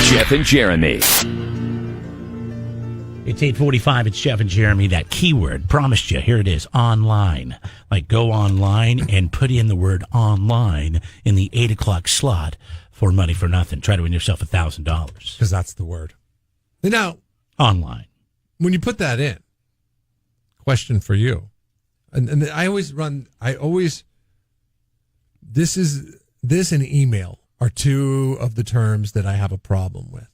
Jeff and Jeremy. It's 8:45. It's Jeff and Jeremy. That keyword, promised you. Here it is, online. Like go online and put in the word online in the 8 o'clock slot for money for nothing. Try to win yourself $1,000. Because that's the word. Now, online. when you put that in, question for you. And this and email are two of the terms that I have a problem with.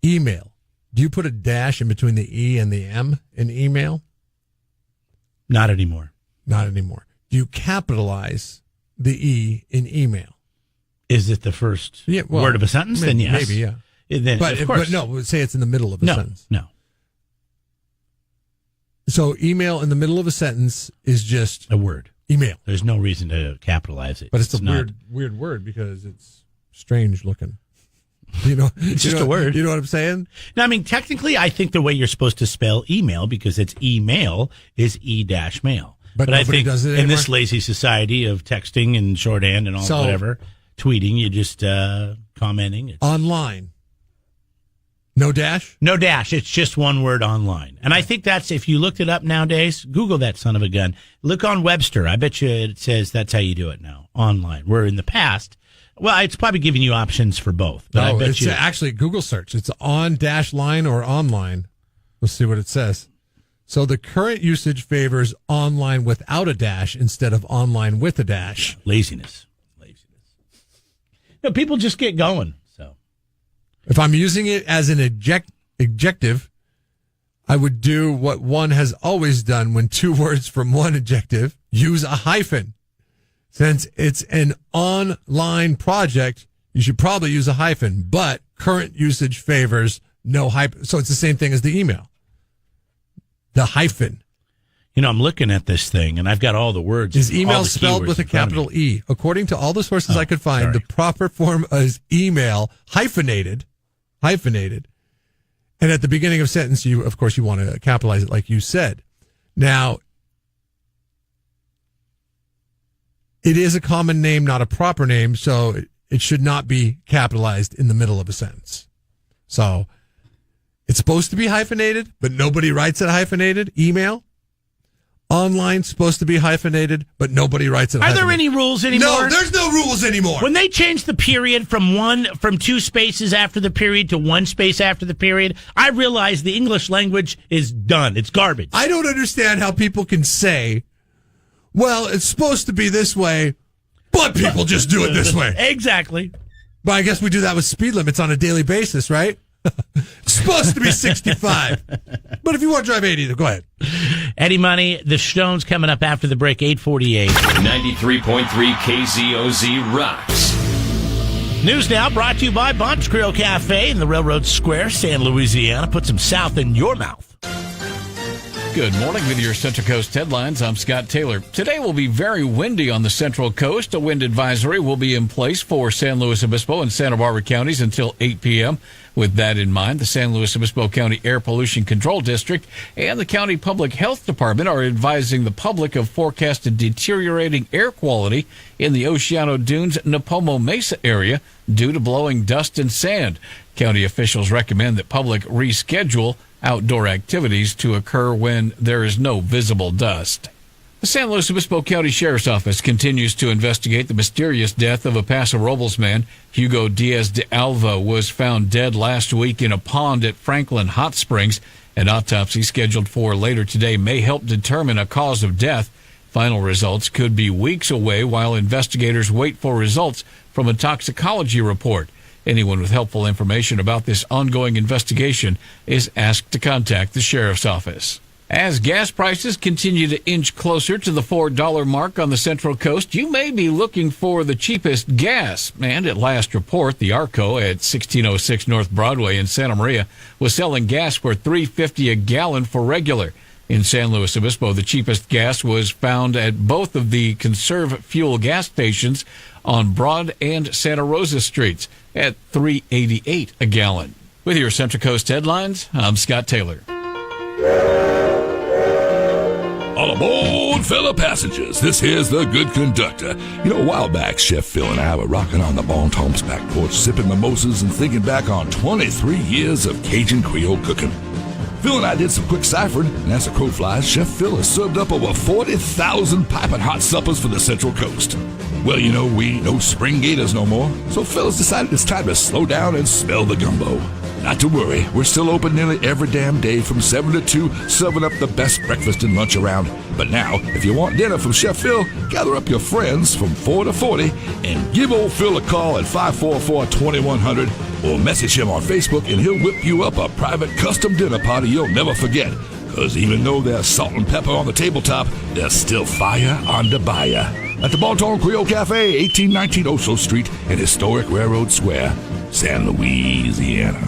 Email. Do you put a dash in between the E and the M in email? Not anymore. Not anymore. Do you capitalize the E in email? Is it the first word of a sentence? Then yes. Maybe, yeah. Then, but no, say it's in the middle of a sentence. No. So email in the middle of a sentence is just a word. Email. There's no reason to capitalize it. But it's a weird word because it's strange looking. It's just a word. You know what I'm saying? Now, I mean, technically, I think the way you're supposed to spell email, because it's email, is e-mail. But I think does it in this lazy society of texting and shorthand and all whatever, tweeting, you just commenting. Online. No dash? No dash. It's just one word, online. And I think that's, if you looked it up nowadays, Google that son of a gun. Look on Webster. I bet you it says that's how you do it now, online. Where in the past, well, it's probably giving you options for both. But I bet it's actually Google search. It's on dash line or online. Let's see what it says. So the current usage favors online without a dash instead of online with a dash. Laziness. No, people just get going. So if I'm using it as an adjective, I would do what one has always done when two words from one adjective use a hyphen. Since it's an online project, you should probably use a hyphen, but current usage favors no hyphen. So it's the same thing as the email. The hyphen. I'm looking at this thing, and I've got all the words. Is email spelled with a capital E? According to all the sources I could find, the proper form is email, hyphenated. And at the beginning of a sentence, you want to capitalize it like you said. Now, it is a common name, not a proper name, so it should not be capitalized in the middle of a sentence. So it's supposed to be hyphenated, but nobody writes it hyphenated. Email. Online supposed to be hyphenated, but nobody writes it hyphenated. Are there any rules anymore? No, there's no rules anymore. When they changed the period from two spaces after the period to one space after the period, I realized the English language is done. It's garbage. I don't understand how people can say, well, it's supposed to be this way, but people just do it this way. Exactly. But I guess we do that with speed limits on a daily basis, right? It's supposed to be 65. But if you want to drive 80, then go ahead. Eddie Money, the Stones coming up after the break, 8:48. 93.3 KZOZ rocks. News now brought to you by Bunch Grill Cafe in the Railroad Square, San Louisiana. Put some South in your mouth. Good morning with your Central Coast headlines. I'm Scott Taylor. Today will be very windy on the Central Coast. A wind advisory will be in place for San Luis Obispo and Santa Barbara counties until 8 p.m. With that in mind, the San Luis Obispo County Air Pollution Control District and the County Public Health Department are advising the public of forecasted deteriorating air quality in the Oceano Dunes, Napomo Mesa area due to blowing dust and sand. County officials recommend that public reschedule outdoor activities to occur when there is no visible dust. The San Luis Obispo County Sheriff's Office continues to investigate the mysterious death of a Paso Robles man. Hugo Diaz de Alva was found dead last week in a pond at Franklin Hot Springs. An autopsy scheduled for later today may help determine a cause of death. Final results could be weeks away while investigators wait for results from a toxicology report. Anyone with helpful information about this ongoing investigation is asked to contact the Sheriff's Office. As gas prices continue to inch closer to the $4 mark on the Central Coast, you may be looking for the cheapest gas. And at last report, the ARCO at 1606 North Broadway in Santa Maria was selling gas for $3.50 a gallon for regular. In San Luis Obispo, the cheapest gas was found at both of the Conserve Fuel gas stations on Broad and Santa Rosa Streets at $3.88 a gallon. With your Central Coast headlines, I'm Scott Taylor. All All aboard, fellow passengers. This here's the good conductor. You know, a while back, Chef Phil and I were rocking on the Bon Tom's back porch, sipping mimosas and thinking back on 23 years of Cajun Creole cooking. Phil and I did some quick ciphering, and as the crow flies, Chef Phil has served up over 40,000 piping hot suppers for the Central Coast. Well, you know, we ain't no spring gators no more, so Phil has decided it's time to slow down and smell the gumbo. Not to worry, we're still open nearly every damn day from 7 to 2, serving up the best breakfast and lunch around. But now, if you want dinner from Chef Phil, gather up your friends from 4 to 40 and give old Phil a call at 544-2100 or message him on Facebook and he'll whip you up a private custom dinner party you'll never forget. Because even though there's salt and pepper on the tabletop, there's still fire on the buyer. At the Bon Ton Creole Cafe, 1819 Oso Street in historic Railroad Square, San Louisiana.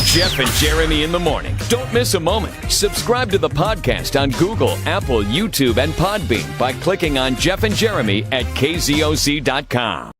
Jeff and Jeremy in the morning. Don't miss a moment. Subscribe to the podcast on Google, Apple, YouTube, and Podbean by clicking on Jeff and Jeremy at KZOZ.com.